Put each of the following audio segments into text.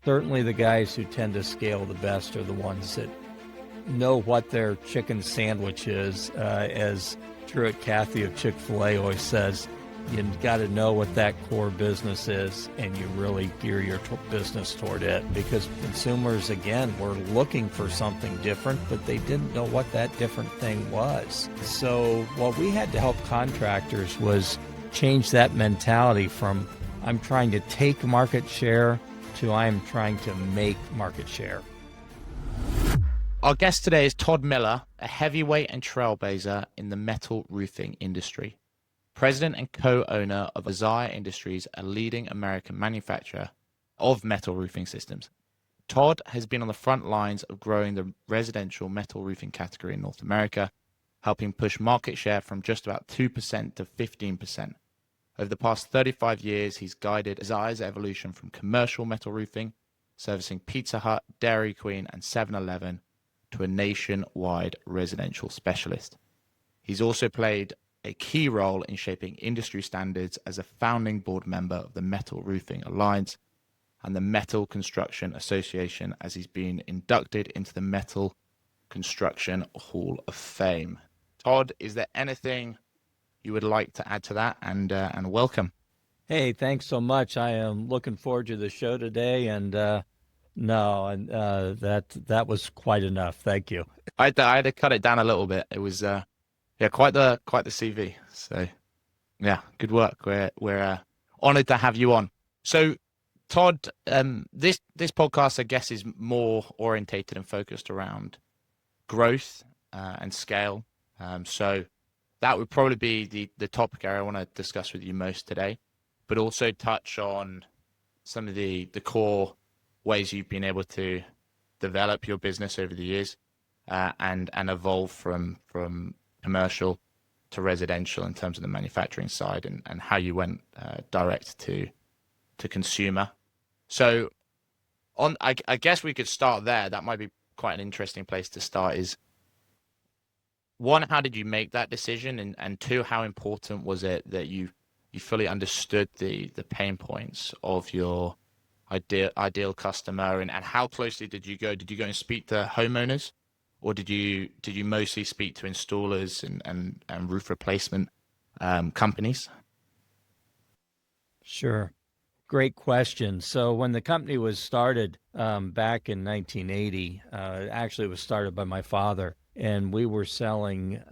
Certainly the guys who tend to scale the best are the ones that know what their chicken sandwich is. As Truett Cathy of Chick-fil-A always says, you got to know what that core business is, and you really gear your business toward it, because consumers, again, were looking for something different, but they didn't know what that different thing was. So what we had to help contractors was change that mentality from I'm trying to take market share to I'm trying to make market share. Our guest today is Todd Miller, a heavyweight and trailblazer in the metal roofing industry. President and co-owner of Isaiah Industries, a leading American manufacturer of metal roofing systems. Todd has been on the front lines of growing the residential metal roofing category in North America, helping push market share from just about 2% to 15%. Over the past 35 years, he's guided Isaiah's evolution from commercial metal roofing, servicing Pizza Hut, Dairy Queen, and 7-Eleven, to a nationwide residential specialist. He's also played a key role in shaping industry standards as a founding board member of the Metal Roofing Alliance and the Metal Construction Association, as he's been inducted into the Metal Construction Hall of Fame. Todd, is there anything you would like to add to that? And welcome. Hey, thanks so much. I am looking forward to the show today, and that was quite enough. Thank you. I had to cut it down a little bit. It was quite the CV. So yeah, good work. We're honored to have you on. So Todd, this podcast, I guess, is more orientated and focused around growth and scale. So that would probably be the topic area I want to discuss with you most today, but also touch on some of the core ways you've been able to develop your business over the years and evolve from commercial to residential in terms of the manufacturing side, and how you went direct to consumer. So I guess we could start there. That might be quite an interesting place to start. Is one, how did you make that decision? And two, how important was it that you fully understood the pain points of your ideal customer, and how closely did you go? Did you go and speak to homeowners, or did you mostly speak to installers and roof replacement companies? Sure. Great question. So when the company was started back in 1980, actually it was started by my father, and we were selling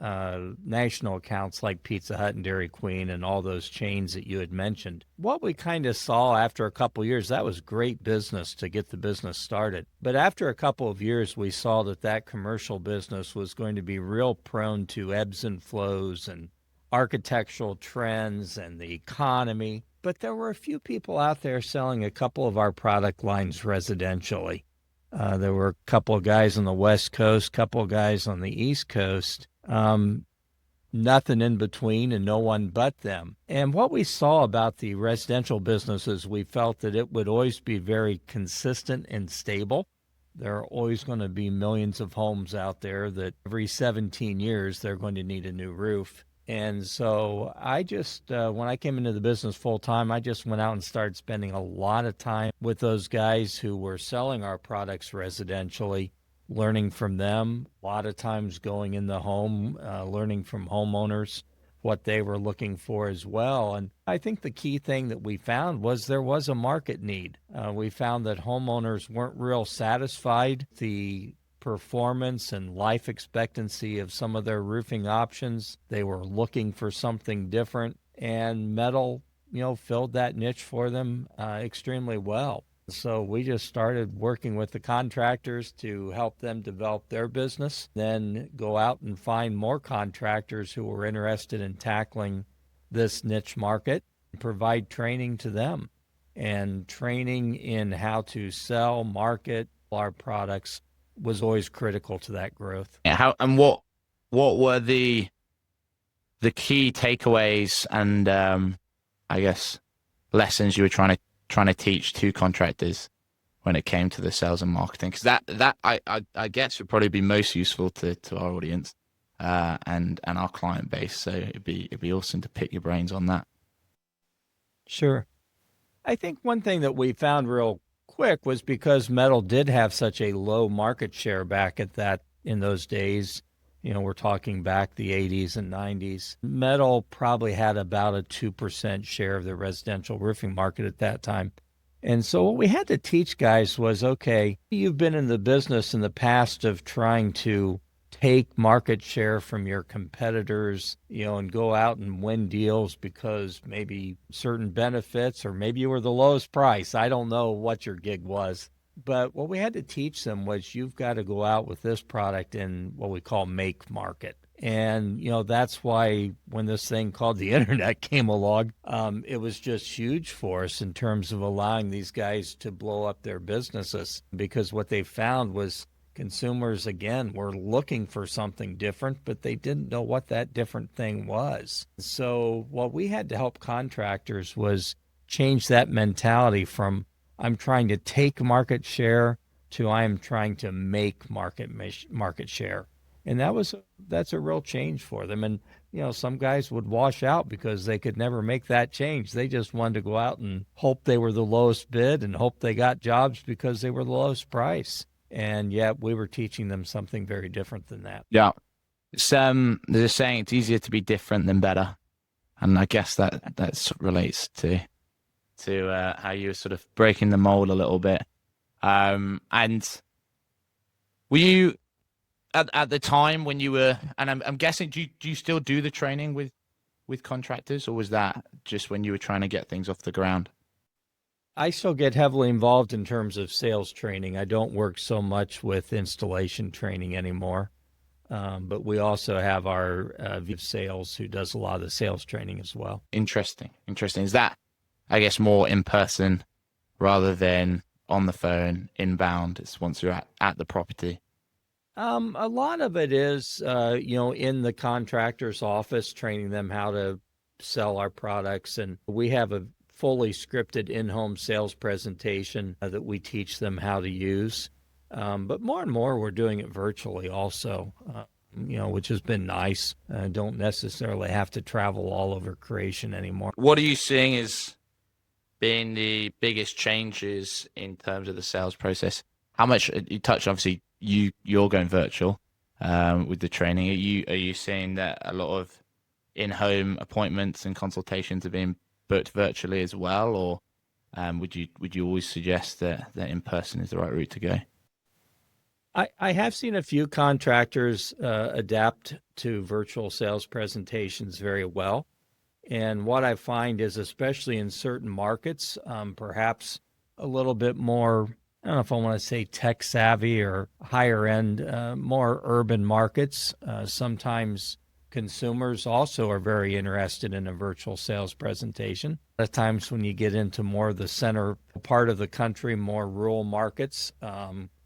national accounts like Pizza Hut and Dairy Queen and all those chains that you had mentioned. What we kind of saw after a couple of years, that was great business to get the business started. But after a couple of years, we saw that commercial business was going to be real prone to ebbs and flows and architectural trends and the economy. But there were a few people out there selling a couple of our product lines residentially. There were a couple of guys on the West Coast, couple of guys on the East Coast, nothing in between and no one but them. And what we saw about the residential businesses, we felt that it would always be very consistent and stable. There are always going to be millions of homes out there that every 17 years they're going to need a new roof. And so I just, when I came into the business full time, I just went out and started spending a lot of time with those guys who were selling our products residentially, learning from them, a lot of times going in the home, learning from homeowners what they were looking for as well. And I think the key thing that we found was there was a market need. We found that homeowners weren't real satisfied with the performance and life expectancy of some of their roofing options. They were looking for something different, and metal, filled that niche for them extremely well. So we just started working with the contractors to help them develop their business, then go out and find more contractors who were interested in tackling this niche market, and provide training to them, and training in how to sell, market our products was always critical to that growth. What were the key takeaways and I guess lessons you were trying to teach to contractors when it came to the sales and marketing? Because that I guess would probably be most useful to our audience and our client base. So it'd be awesome to pick your brains on that. Sure. I think one thing that we found real quick was because metal did have such a low market share back in those days. We're talking back the 80s and 90s. Metal probably had about a 2% share of the residential roofing market at that time. And so what we had to teach guys was, okay, you've been in the business in the past of trying to take market share from your competitors, and go out and win deals because maybe certain benefits, or maybe you were the lowest price. I don't know what your gig was. But what we had to teach them was you've got to go out with this product in what we call make market. And, that's why when this thing called the internet came along, it was just huge for us in terms of allowing these guys to blow up their businesses, because what they found was consumers, again, were looking for something different, but they didn't know what that different thing was. So what we had to help contractors was change that mentality from I'm trying to take market share to I'm trying to make market share. And that's a real change for them. And, some guys would wash out because they could never make that change. They just wanted to go out and hope they were the lowest bid and hope they got jobs because they were the lowest price. And yet we were teaching them something very different than that. Yeah. It's, there's a saying, it's easier to be different than better. And I guess that relates to how you were sort of breaking the mold a little bit. And were you at the time when you were, and I'm guessing, do you still do the training with contractors, or was that just when you were trying to get things off the ground? I still get heavily involved in terms of sales training. I don't work so much with installation training anymore. But we also have our VP of sales who does a lot of the sales training as well. Interesting. Is that, I guess, more in person rather than on the phone, inbound? It's once you're at the property. A lot of it is, in the contractor's office, training them how to sell our products. And we have a fully scripted in-home sales presentation that we teach them how to use. But more and more, we're doing it virtually also, which has been nice. Don't necessarily have to travel all over creation anymore. What are you seeing as being the biggest changes in terms of the sales process? How much you touched, obviously, you're going virtual with the training. Are you seeing that a lot of in-home appointments and consultations are being booked virtually as well, or would you always suggest that in person is the right route to go? I have seen a few contractors adapt to virtual sales presentations very well. And what I find is, especially in certain markets, perhaps a little bit more, I don't know if I want to say tech savvy or higher end, more urban markets, sometimes consumers also are very interested in a virtual sales presentation. A lot of times when you get into more of the center part of the country, more rural markets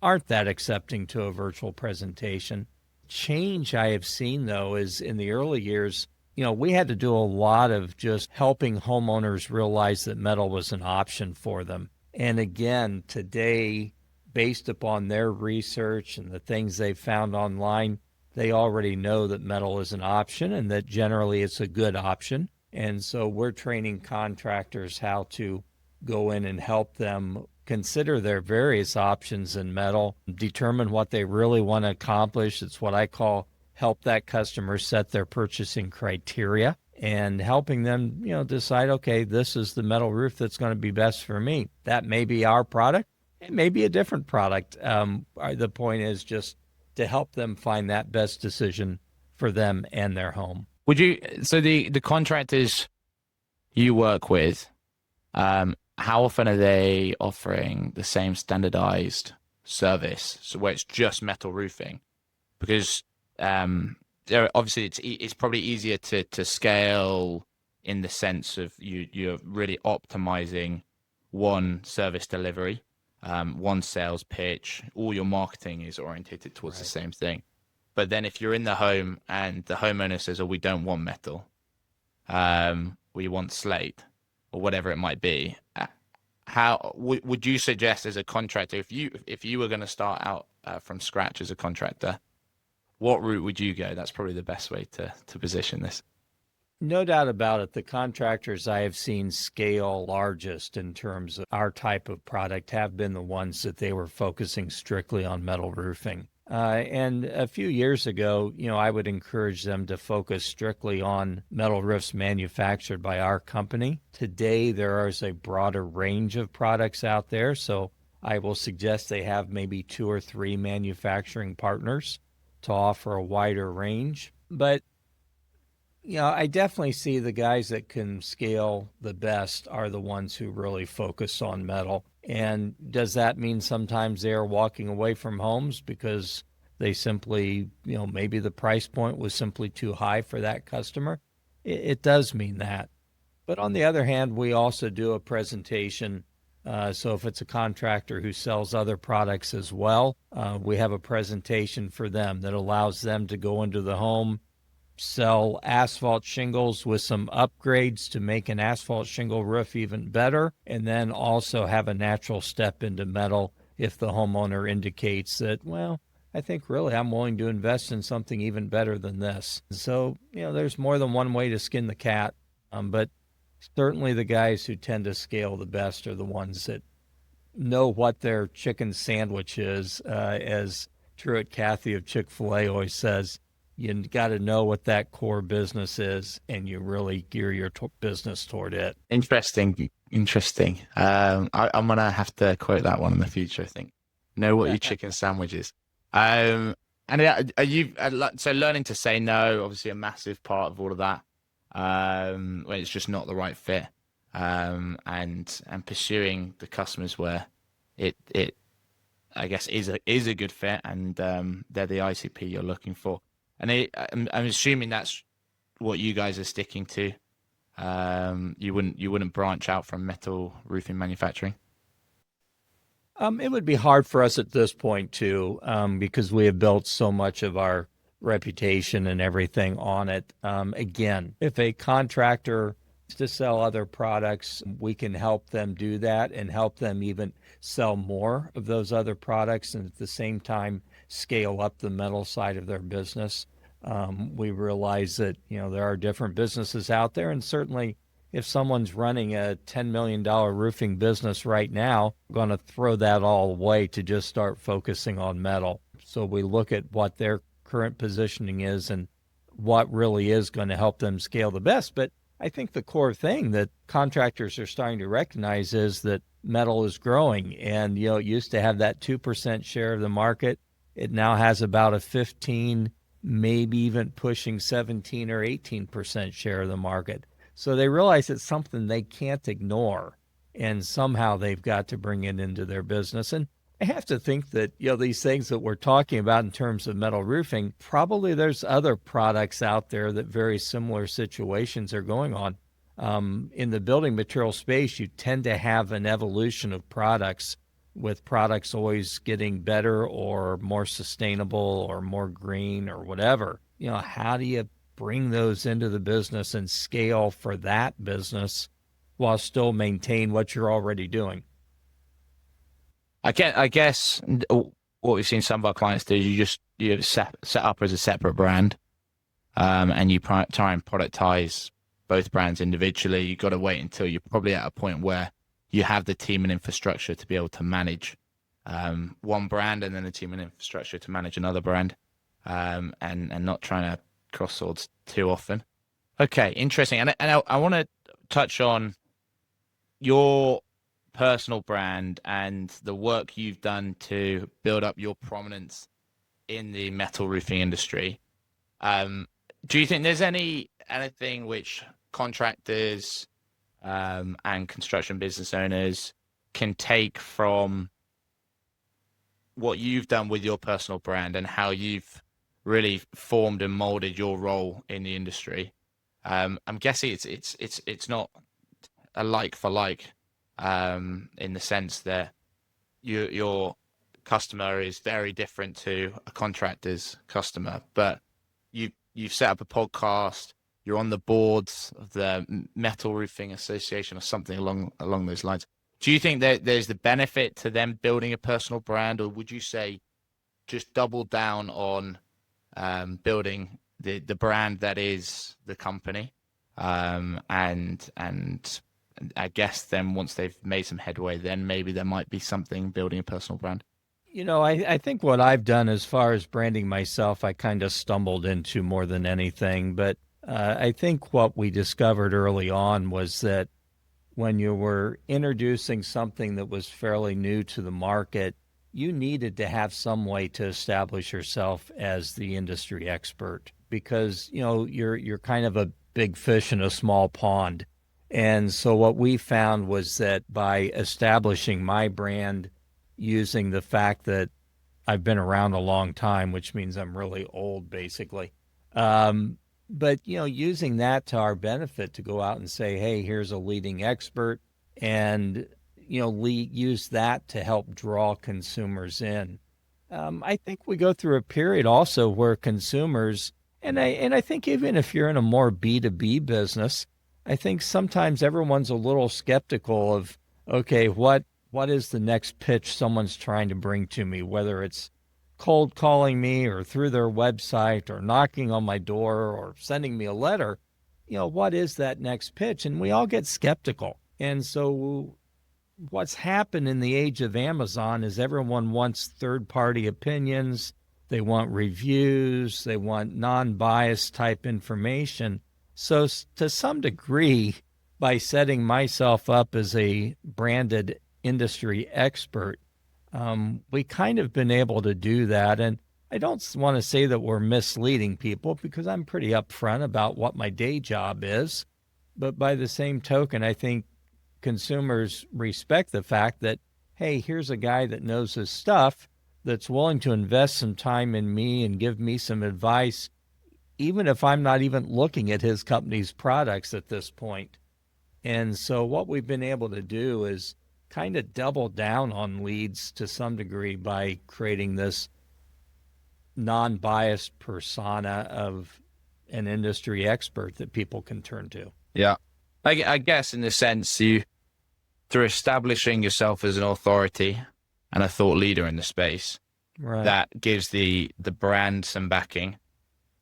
aren't that accepting to a virtual presentation. Change I have seen, though, is in the early years, we had to do a lot of just helping homeowners realize that metal was an option for them. And again, today, based upon their research and the things they've found online, they already know that metal is an option and that generally it's a good option. And so we're training contractors how to go in and help them consider their various options in metal, determine what they really want to accomplish. It's what I call help that customer set their purchasing criteria, and helping them, decide, okay, this is the metal roof that's going to be best for me. That may be our product. It may be a different product. The point is just to help them find that best decision for them and their home. So the contractors you work with, how often are they offering the same standardized service, so where it's just metal roofing? Because obviously it's probably easier to scale in the sense of you're really optimizing one service delivery, one sales pitch. All your marketing is orientated towards the same thing. But then if you're in the home and the homeowner says, "Oh, we don't want metal, we want slate," or whatever it might be, how would you suggest as a contractor, if you were going to start out from scratch as a contractor, what route would you go? That's probably the best way to position this. No doubt about it. The contractors I have seen scale largest in terms of our type of product have been the ones that they were focusing strictly on metal roofing. And a few years ago, I would encourage them to focus strictly on metal roofs manufactured by our company. Today, there is a broader range of products out there. So I will suggest they have maybe 2 or 3 manufacturing partners to offer a wider range. But I definitely see the guys that can scale the best are the ones who really focus on metal. And does that mean sometimes they're walking away from homes because they simply, maybe the price point was simply too high for that customer? It does mean that. But on the other hand, we also do a presentation. So if it's a contractor who sells other products as well, we have a presentation for them that allows them to go into the home, sell asphalt shingles with some upgrades to make an asphalt shingle roof even better, and then also have a natural step into metal if the homeowner indicates that, well, I think really I'm willing to invest in something even better than this. So, there's more than one way to skin the cat, but certainly the guys who tend to scale the best are the ones that know what their chicken sandwich is, as Truett Cathy of Chick-fil-A always says. You got to know what that core business is, and you really gear your business toward it. Interesting, interesting. I'm gonna have to quote that one in the future, I think. Know what your chicken sandwich is. And are you so learning to say no? Obviously, a massive part of all of that. When it's just not the right fit, and pursuing the customers where it I guess is a good fit, and they're the ICP you're looking for. And I'm assuming that's what you guys are sticking to. You wouldn't branch out from metal roofing manufacturing. It would be hard for us at this point too, because we have built so much of our reputation and everything on it. Again, if a contractor wants to sell other products, we can help them do that and help them even sell more of those other products, and at the same time scale up the metal side of their business. We realize that there are different businesses out there, and certainly if someone's running a $10 million roofing business right now, we're going to throw that all away to just start focusing on metal. So we look at what their current positioning is and what really is going to help them scale the best. But I think the core thing that contractors are starting to recognize is that metal is growing. And, it used to have that 2% share of the market. It now has about a 15, maybe even pushing 17 or 18% share of the market. So they realize it's something they can't ignore, and somehow they've got to bring it into their business. And I have to think that, these things that we're talking about in terms of metal roofing, probably there's other products out there that very similar situations are going on. In the building material space, you tend to have an evolution of products, with products always getting better or more sustainable or more green or whatever. How do you bring those into the business and scale for that business while still maintain what you're already doing? I guess what we've seen some of our clients do, you set up as a separate brand, and you try and productize both brands individually. You've got to wait until you're probably at a point where you have the team and infrastructure to be able to manage one brand, and then the team and infrastructure to manage another brand, and not trying to cross swords too often. Okay, interesting. And I want to touch on your personal brand and the work you've done to build up your prominence in the metal roofing industry. Do you think there's anything which contractors and construction business owners can take from what you've done with your personal brand and how you've really formed and molded your role in the industry? I'm guessing it's not a like for like, in the sense that your customer is very different to a contractor's customer, but you've set up a podcast. You're on the boards of the Metal Roofing Association or something along those lines. Do you think that there's the benefit to them building a personal brand, or would you say just double down on building the brand that is the company, And I guess then once they've made some headway, then maybe there might be something building a personal brand. I think what I've done as far as branding myself, I kind of stumbled into more than anything. But I think what we discovered early on was that when you were introducing something that was fairly new to the market, you needed to have some way to establish yourself as the industry expert because, you're kind of a big fish in a small pond. And so what we found was that by establishing my brand using the fact that I've been around a long time, which means I'm really old, basically. Um, but using that to our benefit to go out and say, "Hey, here's a leading expert," and use that to help draw consumers in. I think we go through a period also where consumers, and I think even if you're in a more B2B business, I think sometimes everyone's a little skeptical of, okay, what is the next pitch someone's trying to bring to me, whether it's cold calling me or through their website or knocking on my door or sending me a letter. What is that next pitch? And we all get skeptical. And so what's happened in the age of Amazon is everyone wants third-party opinions, they want reviews, they want non-biased type information. So to some degree, by setting myself up as a branded industry expert, we kind of been able to do that. And I don't want to say that we're misleading people because I'm pretty upfront about what my day job is. But by the same token, I think consumers respect the fact that, hey, here's a guy that knows his stuff, that's willing to invest some time in me and give me some advice, even if I'm not even looking at his company's products at this point. And so what we've been able to do is kind of double down on leads to some degree by creating this non-biased persona of an industry expert that people can turn to. Yeah. I guess in the sense through establishing yourself as an authority and a thought leader in the space, Right. that gives the brand some backing.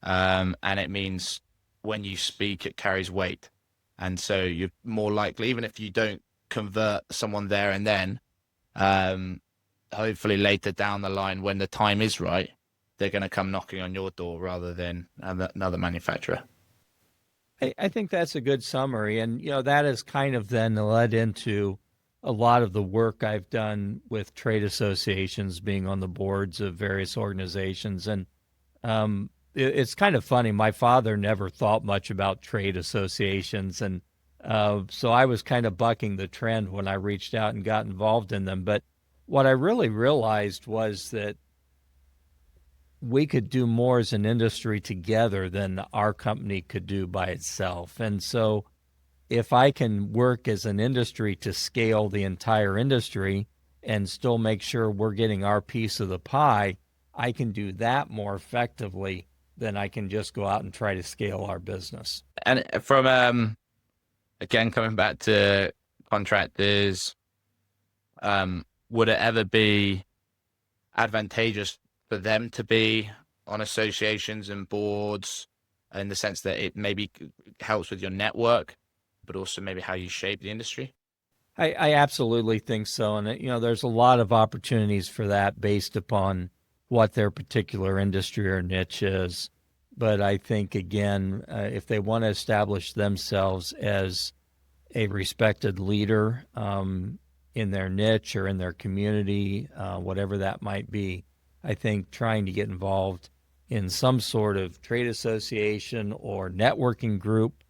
And it means when you speak, it carries weight. And so you're more likely, even if you don't convert someone there and then, hopefully later down the line, when the time is right, they're going to come knocking on your door rather than another manufacturer. I think that's a good summary. And, that has kind of then led into a lot of the work I've done with trade associations, being on the boards of various organizations. And it's kind of funny. My father never thought much about trade associations. And so I was kind of bucking the trend when I reached out and got involved in them. But what I really realized was that we could do more as an industry together than our company could do by itself. And so if I can work as an industry to scale the entire industry and still make sure we're getting our piece of the pie, I can do that more effectively than I can just go out and try to scale our business. And from again coming back to contractors, would it ever be advantageous for them to be on associations and boards in the sense that it maybe helps with your network, but also maybe how you shape the industry? I absolutely think so. And, there's a lot of opportunities for that based upon what their particular industry or niche is. But I think, again, if they want to establish themselves as a respected leader in their niche or in their community, whatever that might be, I think trying to get involved in some sort of trade association or networking group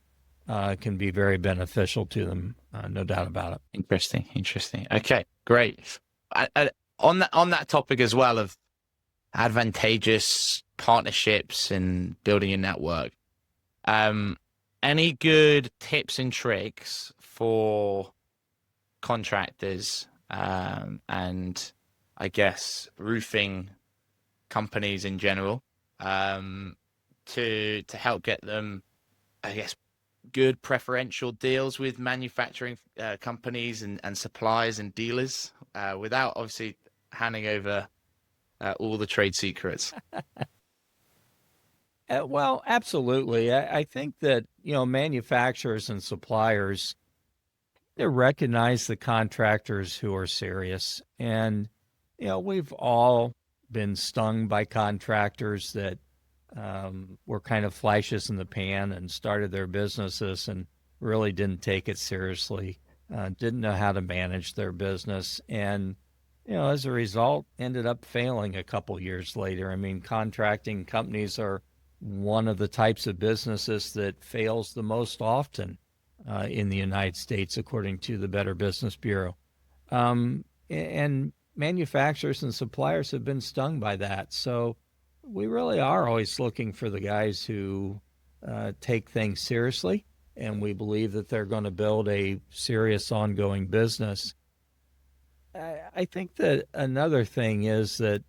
can be very beneficial to them, no doubt about it. Interesting. Okay, great. On that topic as well of advantageous partnerships and building a network, any good tips and tricks for contractors and I guess roofing companies in general, to help get them, I guess, good preferential deals with manufacturing companies and suppliers and dealers, without obviously handing over all the trade secrets? Well, absolutely. I think that, manufacturers and suppliers, they recognize the contractors who are serious. And, we've all been stung by contractors that were kind of flashes in the pan and started their businesses and really didn't take it seriously, didn't know how to manage their business. And, as a result, ended up failing a couple years later. I mean, contracting companies are one of the types of businesses that fails the most often in the United States, according to the Better Business Bureau. And manufacturers and suppliers have been stung by that. So we really are always looking for the guys who take things seriously, and we believe that they're going to build a serious ongoing business. I think that another thing is that,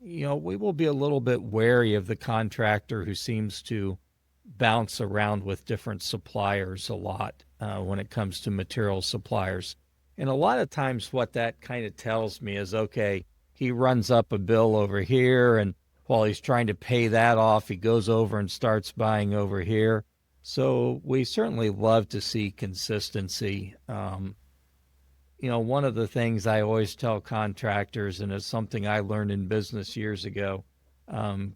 we will be a little bit wary of the contractor who seems to bounce around with different suppliers a lot when it comes to material suppliers. And a lot of times, what that kind of tells me is, okay, he runs up a bill over here, and while he's trying to pay that off, he goes over and starts buying over here. So we certainly love to see consistency. One of the things I always tell contractors, and it's something I learned in business years ago,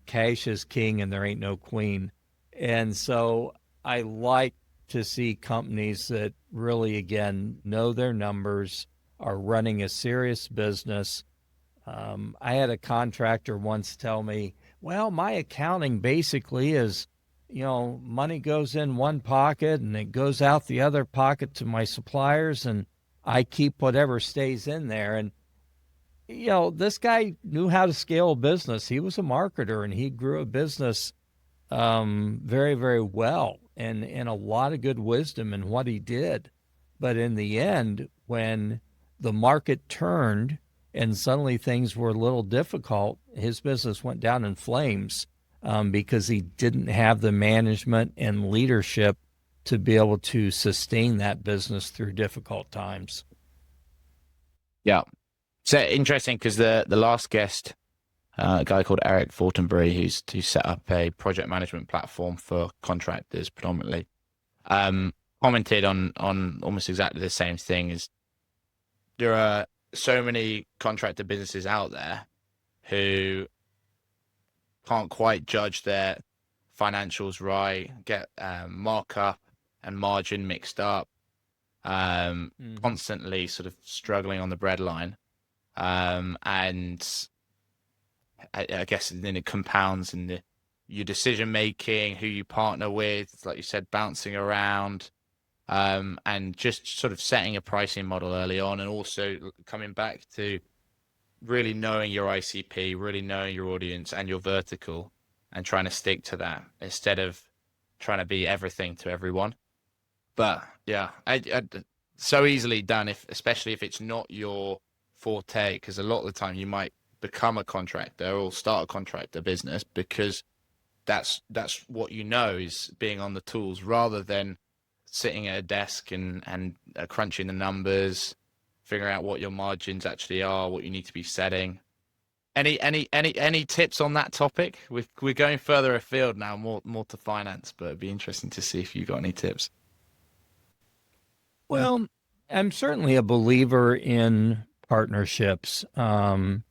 cash is king and there ain't no queen. And so I like to see companies that really, again, know their numbers, are running a serious business. I had a contractor once tell me, well, my accounting basically is, money goes in one pocket and it goes out the other pocket to my suppliers, and I keep whatever stays in there. And, this guy knew how to scale a business. He was a marketer and he grew a business very, very well, and a lot of good wisdom in what he did. But in the end, when the market turned and suddenly things were a little difficult, his business went down in flames because he didn't have the management and leadership to be able to sustain that business through difficult times. Yeah. So interesting because the last guest, a guy called Eric Fortenberry, who set up a project management platform for contractors predominantly, commented on almost exactly the same thing. Is there are so many contractor businesses out there who can't quite judge their financials right, get markup and margin mixed up, constantly sort of struggling on the breadline, and I guess then it compounds in your decision making, who you partner with, like you said, bouncing around, and just sort of setting a pricing model early on, and also coming back to really knowing your ICP, really knowing your audience and your vertical, and trying to stick to that instead of trying to be everything to everyone. But yeah, I so easily done, especially if it's not your forte, because a lot of the time you might become a contractor or start a contractor business because that's what is being on the tools rather than sitting at a desk and crunching the numbers, figuring out what your margins actually are, what you need to be setting. Any tips on that topic? We're going further afield now, more to finance, but it'd be interesting to see if you got any tips. Well, I'm certainly a believer in partnerships. And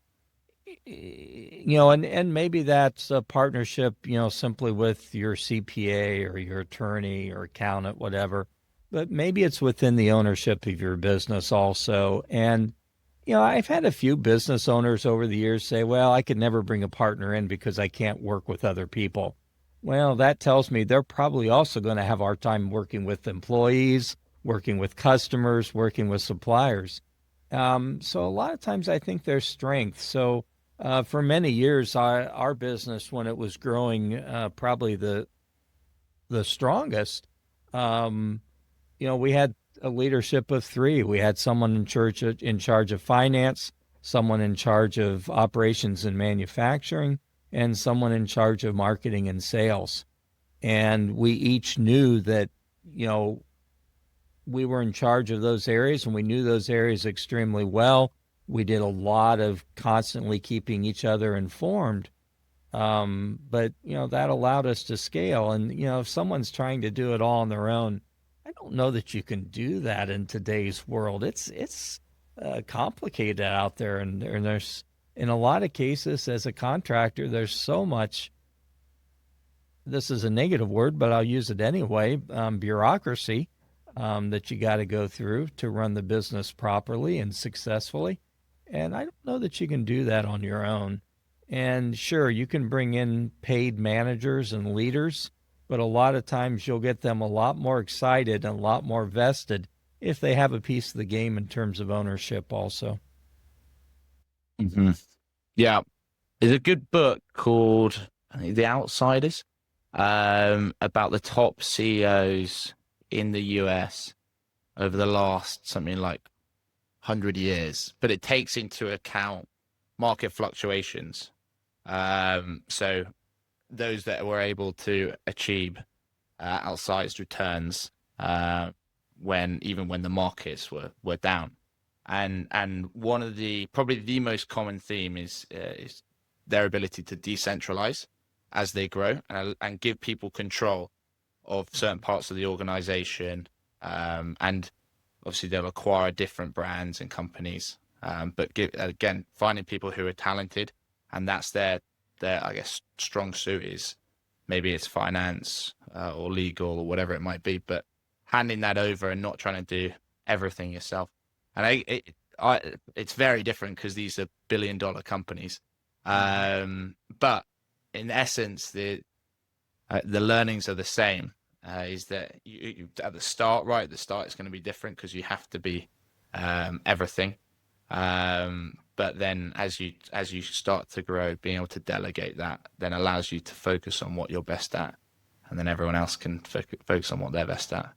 maybe that's a partnership, simply with your CPA or your attorney or accountant, whatever. But maybe it's within the ownership of your business also. And, I've had a few business owners over the years say, well, I could never bring a partner in because I can't work with other people. Well, that tells me they're probably also going to have a hard time working with employees, working with customers, working with suppliers. So a lot of times I think there's strength. So for many years, our business, when it was growing, probably the strongest, we had a leadership of three. We had someone in charge of finance, someone in charge of operations and manufacturing, and someone in charge of marketing and sales. And we each knew that, we were in charge of those areas and we knew those areas extremely well. We did a lot of constantly keeping each other informed. But that allowed us to scale. And if someone's trying to do it all on their own, I don't know that you can do that in today's world. It's complicated out there, and there's in a lot of cases as a contractor, there's so much. This is a negative word, but I'll use it anyway. Bureaucracy that you got to go through to run the business properly and successfully. And I don't know that you can do that on your own. And sure, you can bring in paid managers and leaders, but a lot of times you'll get them a lot more excited and a lot more vested if they have a piece of the game in terms of ownership also. Hmm. Yeah. There's a good book called, I think, The Outsiders, about the top CEOs in the US over the last something like 100 years, but it takes into account market fluctuations. So those that were able to achieve outsized returns even when the markets were down. And one of the probably the most common theme is their ability to decentralize as they grow and give people control of certain parts of the organization. And obviously they'll acquire different brands and companies, but finding people who are talented, and that's their I guess strong suit is maybe it's finance or legal or whatever it might be, but handing that over and not trying to do everything yourself. And it's very different because these are billion-dollar companies. But in essence, the learnings are the same. Is that you at the start, right? At the start, it's going to be different because you have to be everything. But then as you start to grow, being able to delegate that then allows you to focus on what you're best at, and then everyone else can focus on what they're best at.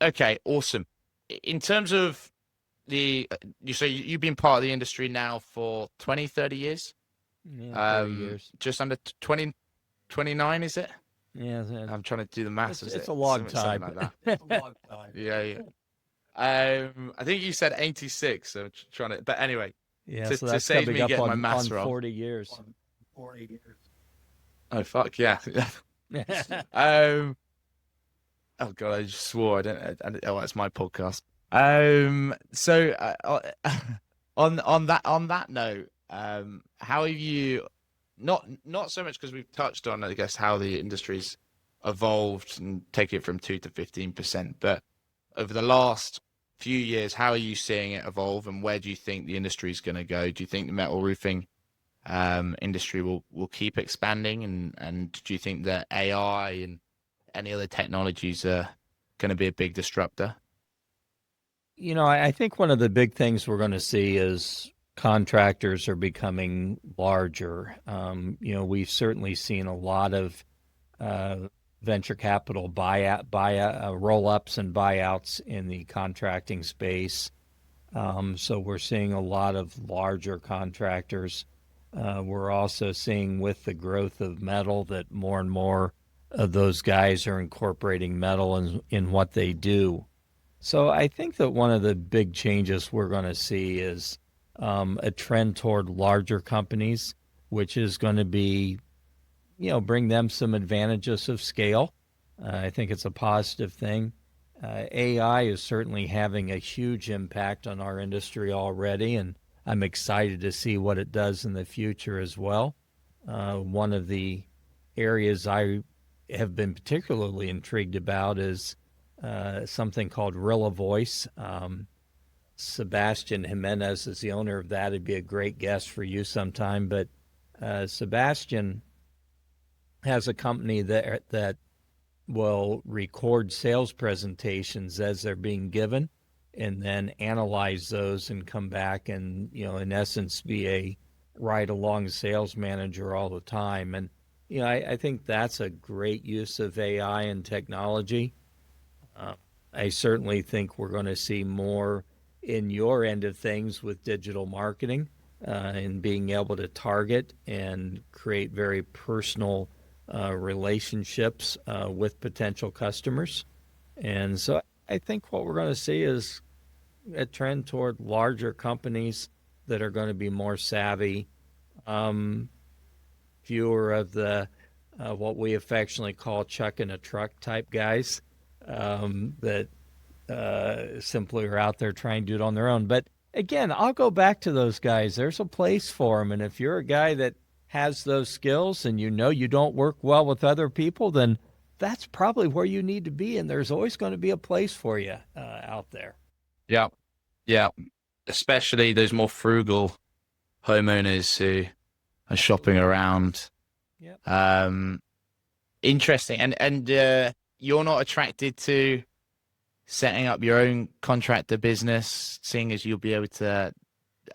Okay, awesome. In terms of you say you've been part of the industry now for 20, 30 years? Yeah, 30 years. Just under 20, 29, is it? Yeah, I'm trying to do the maths. It's a long time. Something like that. It's a long time. Yeah. I think you said 86. So I'm trying to, but anyway. Yeah, so that's save me getting my maths wrong. 40 years. 40 years. Oh fuck yeah. Oh god, I just swore. Oh, it's my podcast. So on that note, how have you not so much because we've touched on, I guess, how the industry's evolved and take it from 2 to 15%, but over the last few years, how are you seeing it evolve, and where do you think the industry is going to go? Do you think the metal roofing industry will keep expanding, and do you think that AI and any other technologies are going to be a big disruptor? I think one of the big things we're going to see is contractors are becoming larger. We've certainly seen a lot of venture capital roll-ups and buyouts in the contracting space. So we're seeing a lot of larger contractors. We're also seeing with the growth of metal that more and more of those guys are incorporating metal in what they do. So I think that one of the big changes we're going to see is a trend toward larger companies, which is going to be, bring them some advantages of scale. I think it's a positive thing. AI is certainly having a huge impact on our industry already, and I'm excited to see what it does in the future as well. One of the areas I have been particularly intrigued about is something called Rilla Voice. Sebastian Jimenez is the owner of that. It'd be a great guest for you sometime. But Sebastian has a company that will record sales presentations as they're being given, and then analyze those and come back and, in essence, be a ride-along sales manager all the time. And I think that's a great use of AI and technology. I certainly think we're going to see more in your end of things with digital marketing and being able to target and create very personal relationships with potential customers. And so I think what we're going to see is a trend toward larger companies that are going to be more savvy Um, Fewer of the what we affectionately call chuck in a truck type guys that simply are out there trying to do it on their own. But again, I'll go back to those guys. There's a place for them. And if you're a guy that has those skills and you know you don't work well with other people, then that's probably where you need to be. And there's always going to be a place for you out there. Yeah, yeah. Especially those more frugal homeowners who are shopping around. Yep. Interesting. And you're not attracted to setting up your own contractor business, seeing as you'll be able to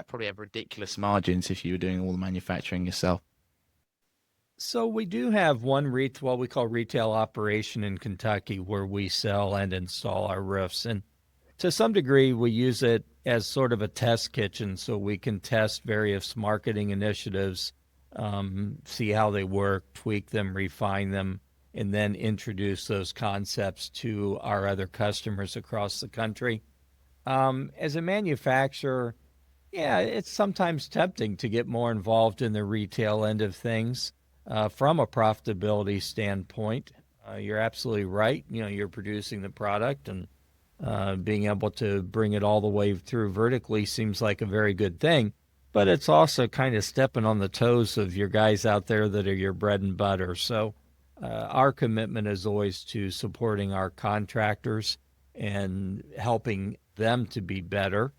probably have ridiculous margins if you were doing all the manufacturing yourself. So we do have one what we call retail operation in Kentucky where we sell and install our roofs. And to some degree, we use it as sort of a test kitchen so we can test various marketing initiatives, see how they work, tweak them, refine them, and then introduce those concepts to our other customers across the country. As a manufacturer, yeah, it's sometimes tempting to get more involved in the retail end of things from a profitability standpoint. You're absolutely right. You know, you're producing the product and being able to bring it all the way through vertically seems like a very good thing. But it's also kind of stepping on the toes of your guys out there that are your bread and butter. So our commitment is always to supporting our contractors and helping them to be better.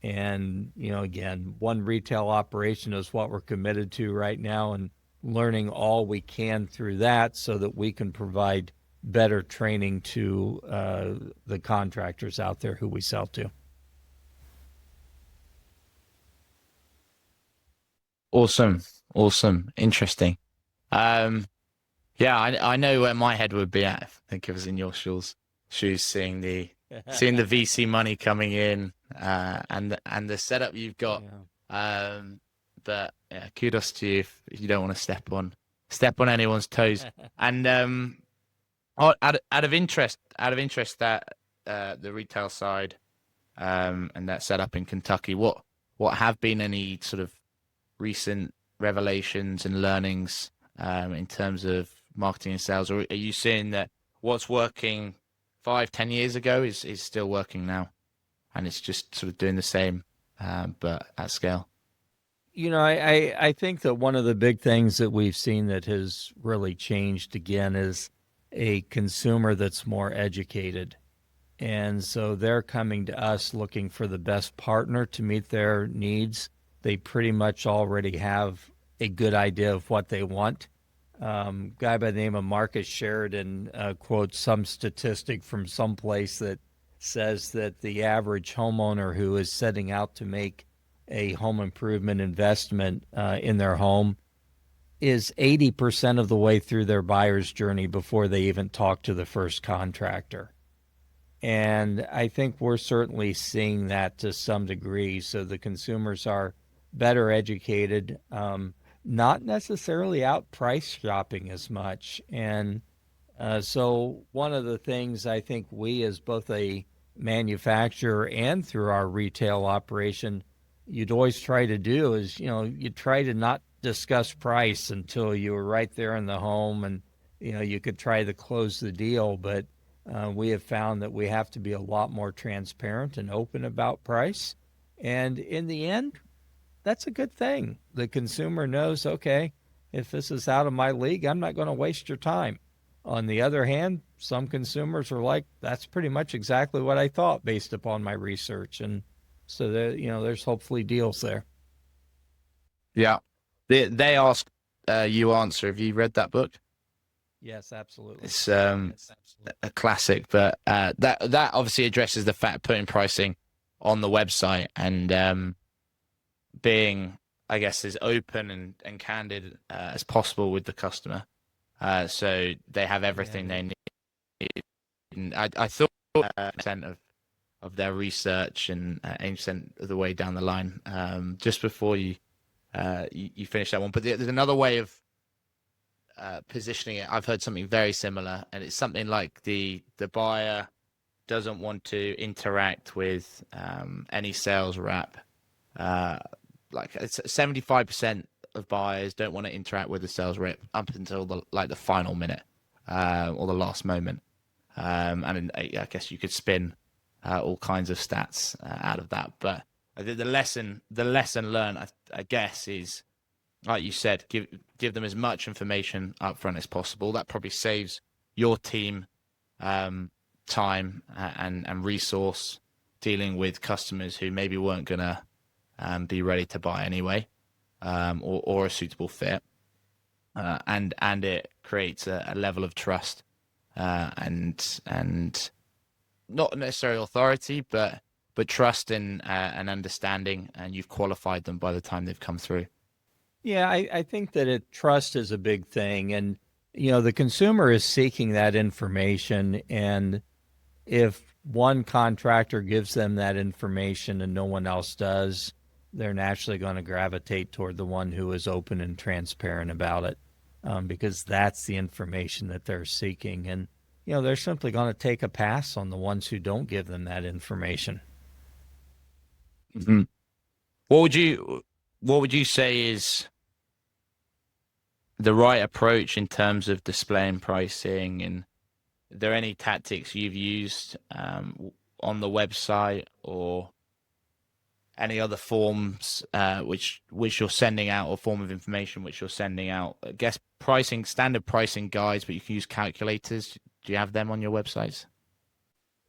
And, you know, again, one retail operation is what we're committed to right now and learning all we can through that so that we can provide better training to the contractors out there who we sell to. Awesome. Awesome. Interesting. Um, yeah, I know where my head would be at. I think if I was in your shoes, seeing the VC money coming in, and the setup you've got. Yeah. But yeah, kudos to you if you don't want to step on anyone's toes. And out of interest, that the retail side, and that setup in Kentucky, what have been any sort of recent revelations and learnings in terms of marketing and sales, or are you seeing that what's working 5-10 years ago is still working now, and it's just sort of doing the same, but at scale? You know, I think that one of the big things that we've seen that has really changed again is a consumer that's more educated. And so they're coming to us looking for the best partner to meet their needs. They pretty much already have a good idea of what they want. Guy by the name of Marcus Sheridan quotes some statistic from someplace that says that the average homeowner who is setting out to make a home improvement investment in their home is 80% of the way through their buyer's journey before they even talk to the first contractor. And I think we're certainly seeing that to some degree. So the consumers are better educated, not necessarily out price shopping as much. And so one of the things I think we, as both a manufacturer and through our retail operation, you'd always try to do is, you know, you try to not discuss price until you were right there in the home and, you know, you could try to close the deal. But we have found that we have to be a lot more transparent and open about price. And in the end, that's a good thing. The consumer knows, okay, if this is out of my league, I'm not going to waste your time. On the other hand, some consumers are like, that's pretty much exactly what I thought based upon my research. And so that, you know, there's hopefully deals there. Yeah, they ask, you answer. Have you read that book? Yes, absolutely. It's a classic, but that obviously addresses the fact putting pricing on the website and being, I guess, as open and candid as possible with the customer, so they have everything they need. And I thought percent of their research and 80% of the way down the line, just before you finish that one. But there's another way of positioning it. I've heard something very similar, and it's something like the buyer doesn't want to interact with any sales rep. Like it's 75% of buyers don't want to interact with the sales rep up until the final minute, or the last moment. And I guess you could spin all kinds of stats out of that. But I think the lesson learned, I guess, is, like you said, give them as much information up front as possible. That probably saves your team time and resource dealing with customers who maybe weren't gonna be ready to buy anyway, or a suitable fit, and it creates a level of trust, and not necessarily authority, but trust and understanding, and you've qualified them by the time they've come through. Yeah, I think that trust is a big thing. And, the consumer is seeking that information. And if one contractor gives them that information and no one else does, they're naturally going to gravitate toward the one who is open and transparent about it, because that's the information that they're seeking. And, they're simply going to take a pass on the ones who don't give them that information. Mm-hmm. What would you say is the right approach in terms of displaying pricing? And are there any tactics you've used on the website, or any other forms which you're sending out, or form of information which you're sending out? I guess standard pricing guides, but you can use calculators. Do you have them on your websites?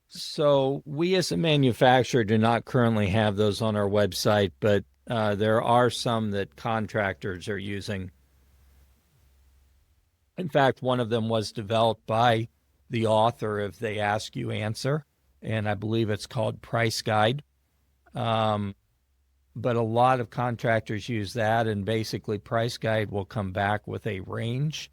So we as a manufacturer do not currently have those on our website, but there are some that contractors are using. In fact, one of them was developed by the author of They Ask You Answer, and I believe it's called Price Guide. But a lot of contractors use that, and basically Price Guide will come back with a range,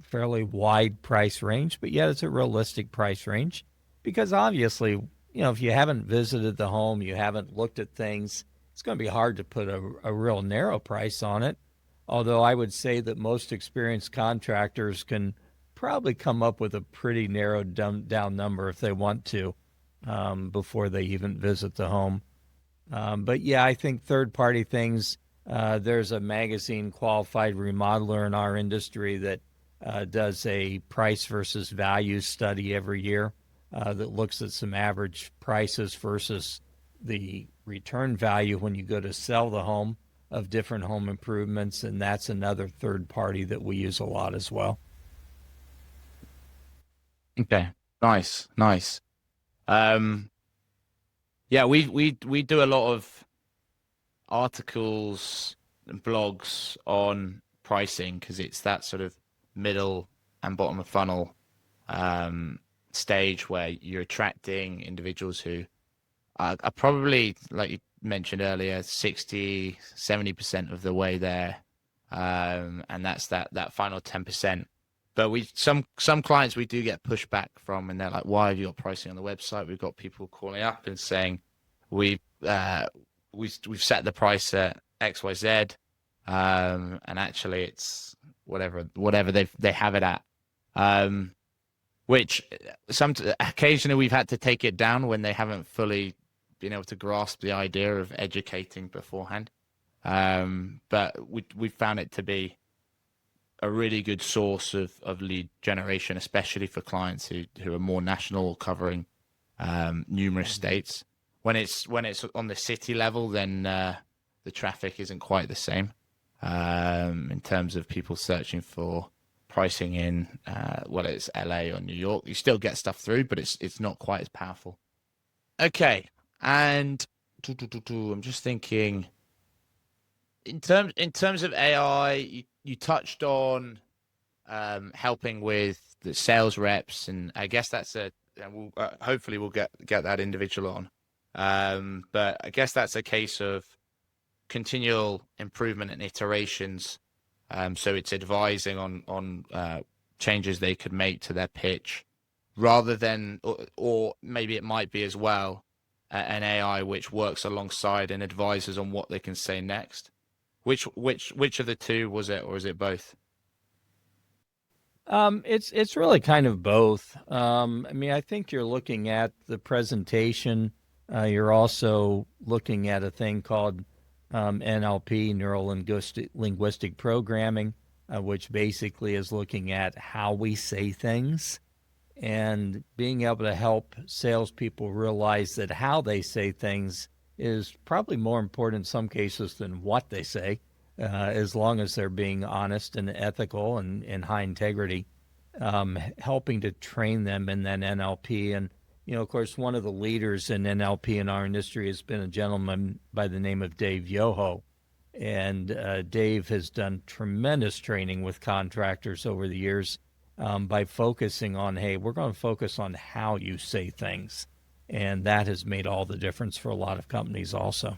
fairly wide price range, but yet it's a realistic price range. Because obviously, if you haven't visited the home, you haven't looked at things, it's going to be hard to put a real narrow price on it. Although I would say that most experienced contractors can probably come up with a pretty narrowed down number if they want to, before they even visit the home. But yeah, I think third-party things, there's a magazine, Qualified Remodeler, in our industry that does a price versus value study every year, that looks at some average prices versus the return value when you go to sell the home of different home improvements. And that's another third party that we use a lot as well. Okay, nice. Yeah, we do a lot of articles and blogs on pricing, because it's that sort of middle and bottom of funnel stage where you're attracting individuals who are probably, like you mentioned earlier, 60-70% of the way there, and that's that final 10%. But some clients we do get pushback from, and they're like, "Why have you got pricing on the website?" We've got people calling up and saying, we've set the price at XYZ, and actually it's whatever they have it at, which occasionally we've had to take it down when they haven't fully been able to grasp the idea of educating beforehand. But we found it to be a really good source of lead generation, especially for clients who are more national, covering numerous states. When it's on the city level, then the traffic isn't quite the same, in terms of people searching for pricing in whether it's LA or New York. You still get stuff through, but it's not quite as powerful. Okay, and I'm just thinking, in terms of AI, you touched on helping with the sales reps, and I guess that's hopefully we'll get that individual on. But I guess that's a case of continual improvement and iterations. So it's advising on changes they could make to their pitch, rather than, or maybe it might be as well, an AI which works alongside and advises on what they can say next. Which of the two was it, or is it both? It's really kind of both. I mean, I think you're looking at the presentation. You're also looking at a thing called NLP, neuro linguistic programming, which basically is looking at how we say things and being able to help salespeople realize that how they say things is probably more important in some cases than what they say, as long as they're being honest and ethical and high integrity, helping to train them in that NLP. And, of course, one of the leaders in NLP in our industry has been a gentleman by the name of Dave Yoho. And Dave has done tremendous training with contractors over the years, by focusing on, hey, we're going to focus on how you say things. And that has made all the difference for a lot of companies also.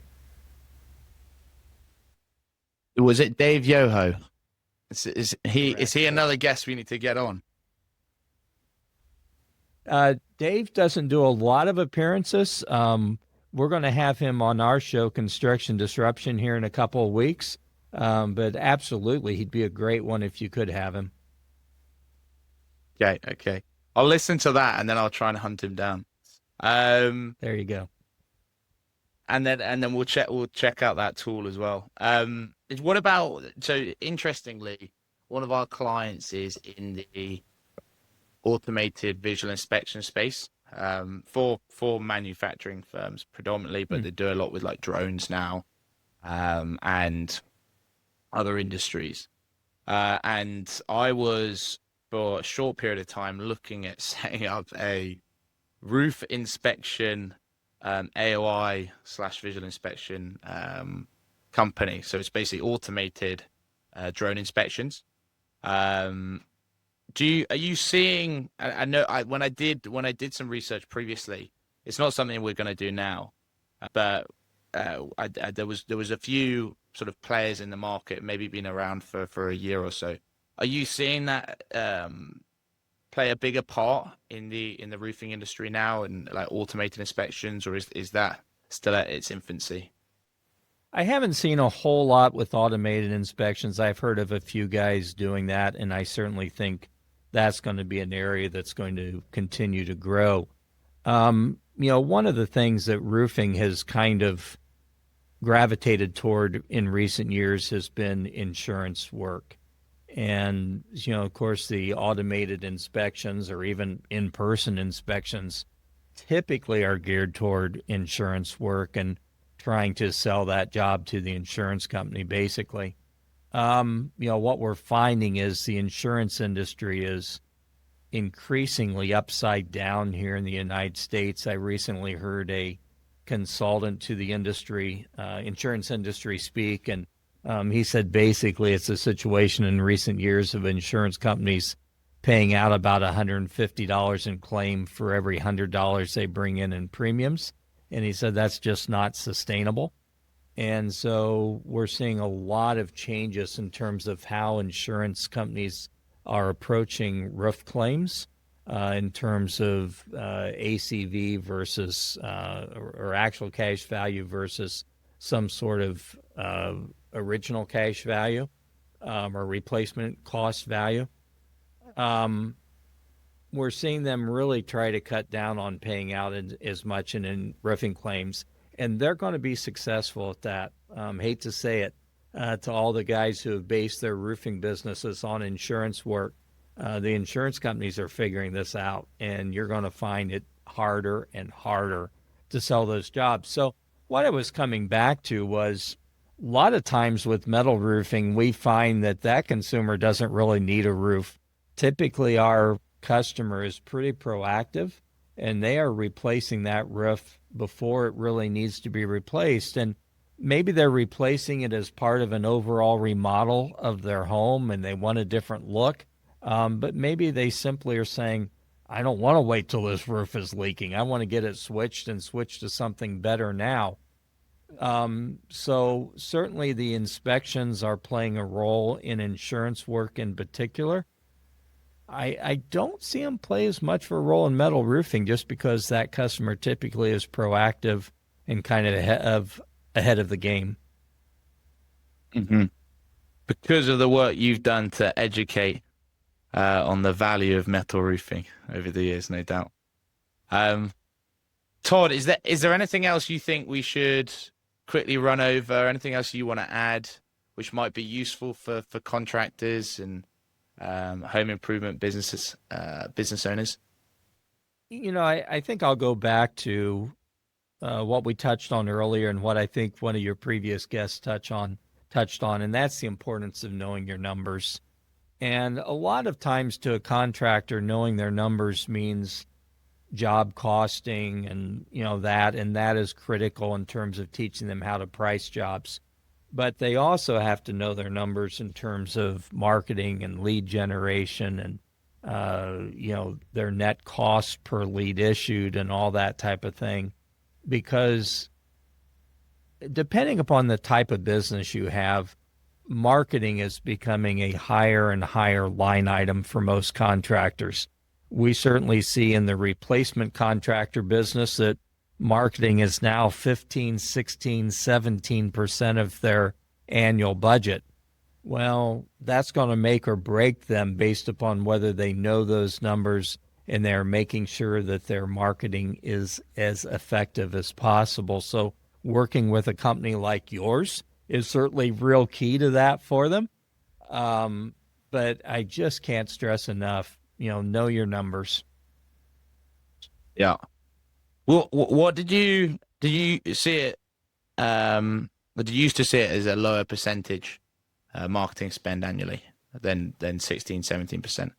Was it Dave Yoho? Is he Correct. another guest we need to get on? Dave doesn't do a lot of appearances. We're going to have him on our show, Construction Disruption, here in a couple of weeks. But absolutely, he'd be a great one if you could have him. Okay. I'll listen to that and then I'll try and hunt him down. There you go. And then we'll check out that tool as well. What about, so interestingly, one of our clients is in the automated visual inspection space, for manufacturing firms predominantly, but they do a lot with like drones now, and other industries. And I was, for a short period of time, looking at setting up a roof inspection, AOI / visual inspection company. So it's basically automated drone inspections. Are you seeing? I know when I did some research previously, it's not something we're going to do now, but there was a few sort of players in the market, maybe been around for a year or so. Are you seeing that play a bigger part in the roofing industry now, and like automated inspections, or is that still at its infancy? I haven't seen a whole lot with automated inspections. I've heard of a few guys doing that, and I certainly think that's going to be an area that's going to continue to grow. One of the things that roofing has kind of gravitated toward in recent years has been insurance work. And, of course, the automated inspections or even in-person inspections typically are geared toward insurance work and trying to sell that job to the insurance company, basically. What we're finding is the insurance industry is increasingly upside down here in the United States. I recently heard a consultant to the industry, insurance industry speak, and he said basically it's a situation in recent years of insurance companies paying out about $150 in claim for every $100 they bring in premiums. And he said that's just not sustainable. And so we're seeing a lot of changes in terms of how insurance companies are approaching roof claims, in terms of ACV versus or actual cash value versus some sort of original cash value, or replacement cost value. We're seeing them really try to cut down on paying out as much in roofing claims, and they're going to be successful at that. Hate to say it, to all the guys who have based their roofing businesses on insurance work, the insurance companies are figuring this out, and you're going to find it harder and harder to sell those jobs. So what I was coming back to was, a lot of times with metal roofing, we find that consumer doesn't really need a roof. Typically, our customer is pretty proactive, and they are replacing that roof before it really needs to be replaced. And maybe they're replacing it as part of an overall remodel of their home and they want a different look. But maybe they simply are saying, I don't want to wait till this roof is leaking. I want to get it switched and switch to something better now. So certainly the inspections are playing a role in insurance work in particular. I don't see them play as much of a role in metal roofing, just because that customer typically is proactive and kind of ahead of the game. Mm-hmm. Because of the work you've done to educate on the value of metal roofing over the years, no doubt. Todd, is there anything else you think we should quickly run over anything else you want to add, which might be useful for contractors and home improvement businesses, business owners? I think I'll go back to what we touched on earlier and what I think one of your previous guests touched on, and that's the importance of knowing your numbers. And a lot of times to a contractor, knowing their numbers means job costing and that is critical in terms of teaching them how to price jobs. But they also have to know their numbers in terms of marketing and lead generation and their net cost per lead issued and all that type of thing. Because depending upon the type of business you have, marketing is becoming a higher and higher line item for most contractors. We certainly see in the replacement contractor business that marketing is now 15, 16, 17% of their annual budget. Well, that's going to make or break them based upon whether they know those numbers and they're making sure that their marketing is as effective as possible. So working with a company like yours is certainly real key to that for them. But I just can't stress enough, know your numbers. Yeah. Well, what did you see it? Did you used to see it as a lower percentage marketing spend annually than 16, 17%?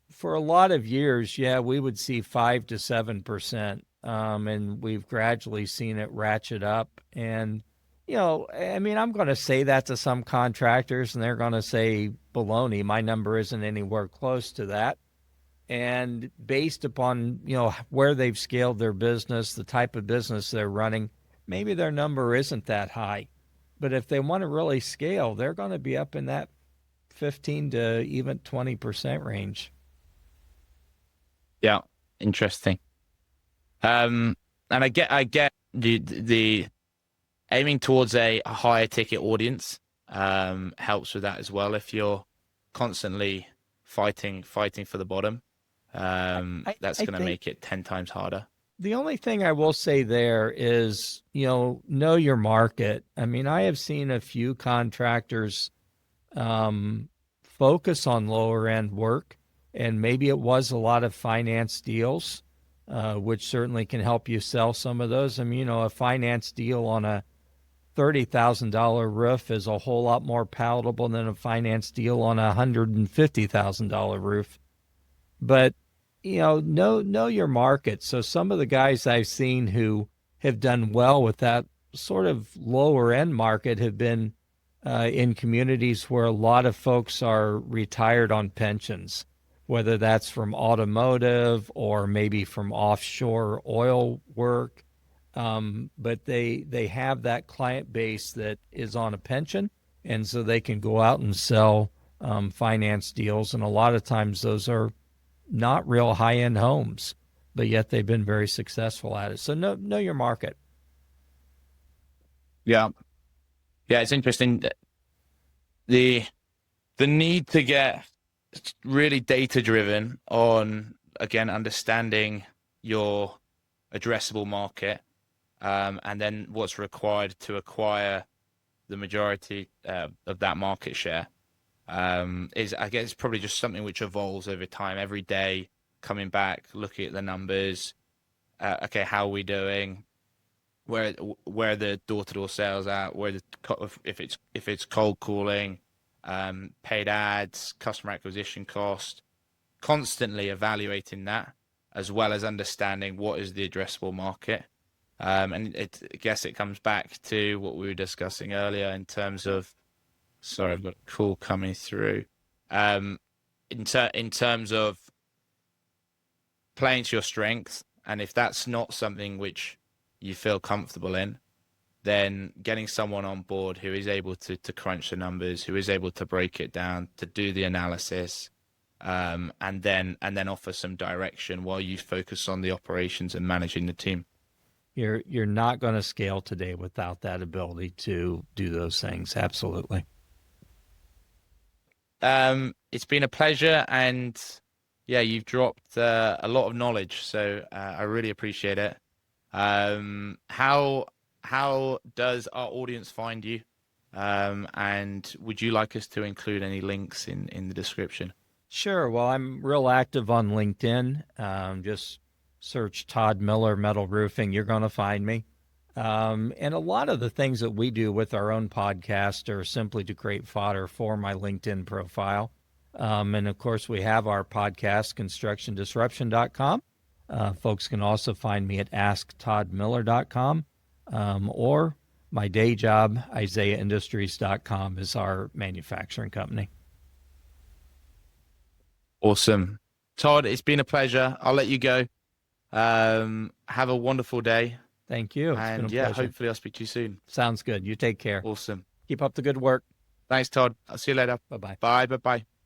For a lot of years, yeah, we would see 5 to 7%, and we've gradually seen it ratchet up. And I'm going to say that to some contractors, and they're going to say baloney. My number isn't anywhere close to that. And based upon where they've scaled their business, the type of business they're running, maybe their number isn't that high. But if they want to really scale, they're going to be up in that 15 to even 20% range. Yeah, interesting. And I get the aiming towards a higher ticket audience helps with that as well. If you're constantly fighting for the bottom, that's going to make it 10 times harder. The only thing I will say there is, know your market. I mean, I have seen a few contractors focus on lower end work, and maybe it was a lot of finance deals, which certainly can help you sell some of those. I mean, a finance deal on a $30,000 roof is a whole lot more palatable than a finance deal on a $150,000 roof. But know your market. So some of the guys I've seen who have done well with that sort of lower end market have been in communities where a lot of folks are retired on pensions, whether that's from automotive or maybe from offshore oil work. But they have that client base that is on a pension, and so they can go out and sell finance deals. And a lot of times those are not real high-end homes, but yet they've been very successful at it. So know your market. Yeah. Yeah, it's interesting. The need to get really data-driven on, again, understanding your addressable market, and then what's required to acquire the majority of that market share. Is, I guess, probably just something which evolves over time. Every day, coming back, looking at the numbers. Okay, how are we doing? Where the door-to-door sales at? If it's cold calling, paid ads, customer acquisition cost. Constantly evaluating that, as well as understanding what is the addressable market. And I guess it comes back to what we were discussing earlier in terms of. Sorry, I've got a call coming through. In terms of playing to your strengths, and if that's not something which you feel comfortable in, then getting someone on board who is able to crunch the numbers, who is able to break it down, to do the analysis, and then offer some direction while you focus on the operations and managing the team. You're not going to scale today without that ability to do those things. Absolutely. It's been a pleasure, and yeah, you've dropped a lot of knowledge, so I really appreciate it. How how does our audience find you? And would you like us to include any links in the description? Sure. Well, I'm real active on LinkedIn. Just search Todd Miller Metal Roofing. You're going to find me. And a lot of the things that we do with our own podcast are simply to create fodder for my LinkedIn profile. And of course, we have our podcast, constructiondisruption.com. Folks can also find me at asktoddmiller.com, or my day job, isaiahindustries.com, is our manufacturing company. Awesome. Todd, it's been a pleasure. I'll let you go. Have a wonderful day. Thank you. It's been a pleasure. Hopefully I'll speak to you soon. Sounds good. You take care. Awesome. Keep up the good work. Thanks, Todd. I'll see you later. Bye-bye. Bye. Bye-bye.